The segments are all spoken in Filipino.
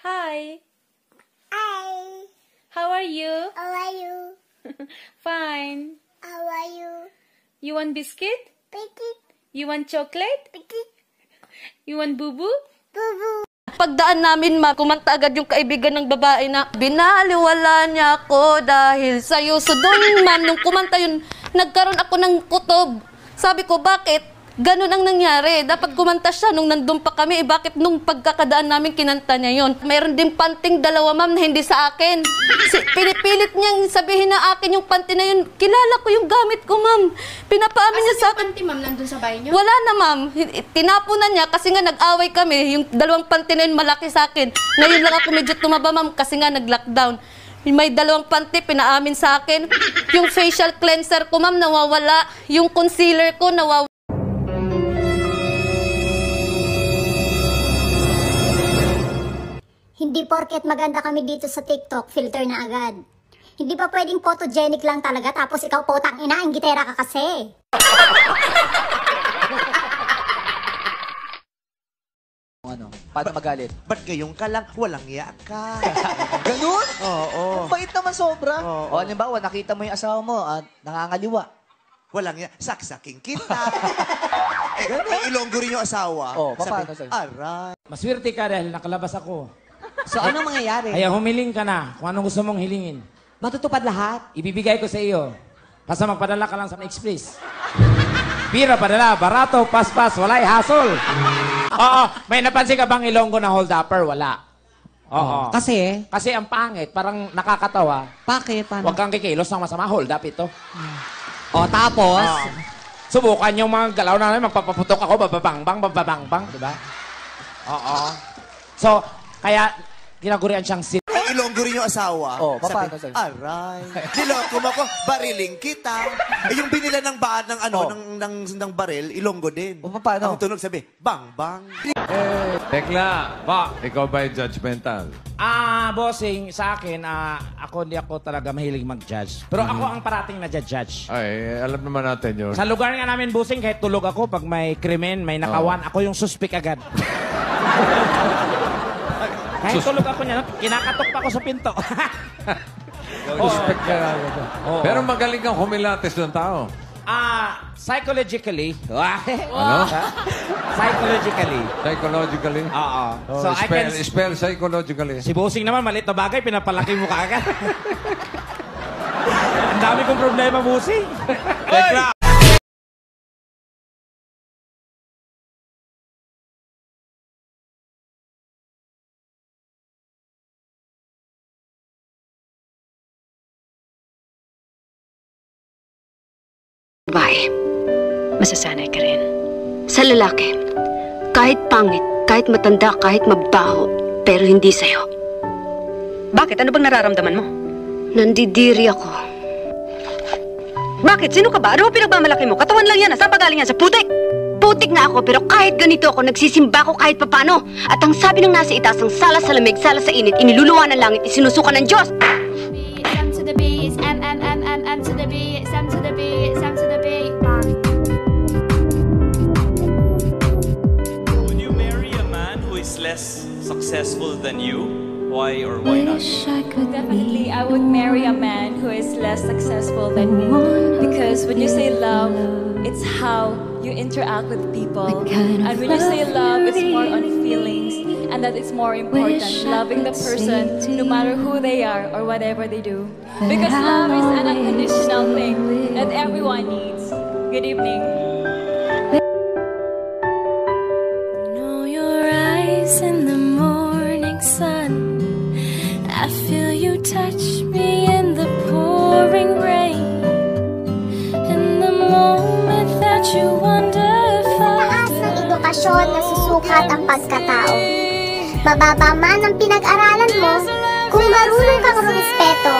Hi. Hi. How are you? How are you? Fine. How are you? You want biscuit? Petit. You want chocolate? Petit. You want bubu? Bubu. Pagdaan namin, ma, kumanta agad yung kaibigan ng babae na binaliwala niya ako dahil sa'yo. So doon, ma'am, nung kumanta yun, nagkaroon ako ng kutob. Sabi ko, bakit? Ganun ang nangyari. Dapat kumanta siya nung nandun pa kami. Bakit nung pagkakadaan namin kinanta niya yun? Mayroon din panting dalawa, ma'am, na hindi sa akin. Pinipilit niyang sabihin na akin yung panty na yun. Kilala ko yung gamit ko, ma'am. Pinapaamin niya sa akin. Panty, ma'am, nandun sa bahay niyo? Wala na, ma'am. Tinapunan niya kasi nga nag-away kami. Yung dalawang panty na yun malaki sa akin. Ngayon lang ako medyo tumaba, ma'am, kasi nga nag-lockdown. May dalawang panty, pinaamin sa akin. Yung facial cleanser ko, ma'am, nawawala. Yung concealer ko, nawawala. Hindi porket maganda kami dito sa TikTok, filter na agad. Hindi pa pwedeng photogenic lang talaga tapos ikaw potang ina, ang gitera ka kasi. Ano? Paano magalit? Ba't gayong ka lang? Walang iya ka. Ganun? Oo. Ang bait naman sobra. Oo. O, halimbawa, nakita mo yung asawa mo at nangangaliwa. Walang iya. Saksaking kita. Ang Ilonggo rin yung asawa. Oo, paano Sabi, sa'yo? aray. Maswerte ka dahil nakalabas ako. So, anong mangyayari? Kaya humiling ka na kung anong gusto mong hilingin. Matutupad lahat? Ibibigay ko sa iyo. Basta magpadala ka lang sa Express. Pira padala, barato, paspas, walay hasol. Oo, may napansin ka bang Ilonggo na hold-upper? Wala. Oo. Kasi? Kasi ang pangit, parang nakakatawa. Bakit? Paano? Huwag kang kikilos ng masama, hold up ito. O, tapos? Subukan yung mga galaw na magpapaputok ako, bababangbang, di ba? Oo. So, kaya ginagurian siyang Ang Ilonggo rin yung asawa. Oo, Sabi, paano sa'yo? aray. Niloko mo ko, bariling kita. Yung binila ng baan ng ano, ng baril, Ilonggo din. O, paano? Ang tunog sabi, bang, bang. Tekla, ikaw ba judgmental? Bossing, sa akin, hindi ako talaga mahilig mag-judge. Pero ako ang parating na judge. Ay, alam naman natin yun. Sa lugar nga namin, bossing, kahit tulog ako, pag may krimen, may nakawan, ako yung suspect agad. Kahit tulog ako niya, kinakatok pa ako sa pinto. Suspect ka agad. Pero magaling kang humilates ng tao. Psychologically. Ano? Psychologically. Psychologically? Oo. Oh, So, I can... spell psychologically. Si bossing naman, maliit na bagay, pinapalaki mo kaagad. Ang dami kong problema, bossing. Tekla! Babae, masasanay ka rin. Sa lalaki, kahit pangit, kahit matanda, kahit mabaho, pero hindi sa'yo. Bakit? Ano bang nararamdaman mo? Nandidiri ako. Bakit? Sino ka ba? Ano pinagmamalaki mo? Katawan lang yan. Saan pa galing yan? Sa putik? Putik nga ako, pero kahit ganito ako, nagsisimba ako kahit papano. At ang sabi ng nasa itaas, ang sala sa lamig, sala sa init, iniluluwa ng langit, isinusuka ng Diyos. M to the B, it's M to the B, it's M to the B, it's M to the B. Would you marry a man who is less successful than you? Why or why not? Definitely, I would marry a man who is less successful than me. Because when you say love, it's how you interact with people. And when you say love, it's more on feelings. And that it's more important, loving the person no matter who they are or whatever they do. Because love is an unconditional thing that everyone needs. Good evening. Know your eyes in the morning sun. I feel you touch me in the pouring rain. In the moment that you wonder if I taas ng edukasyon na susukat ang pagkatao. Mababa man ang pinag-aralan mo, kung marunong kang rumispeto,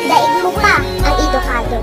daig mo pa ang edukado.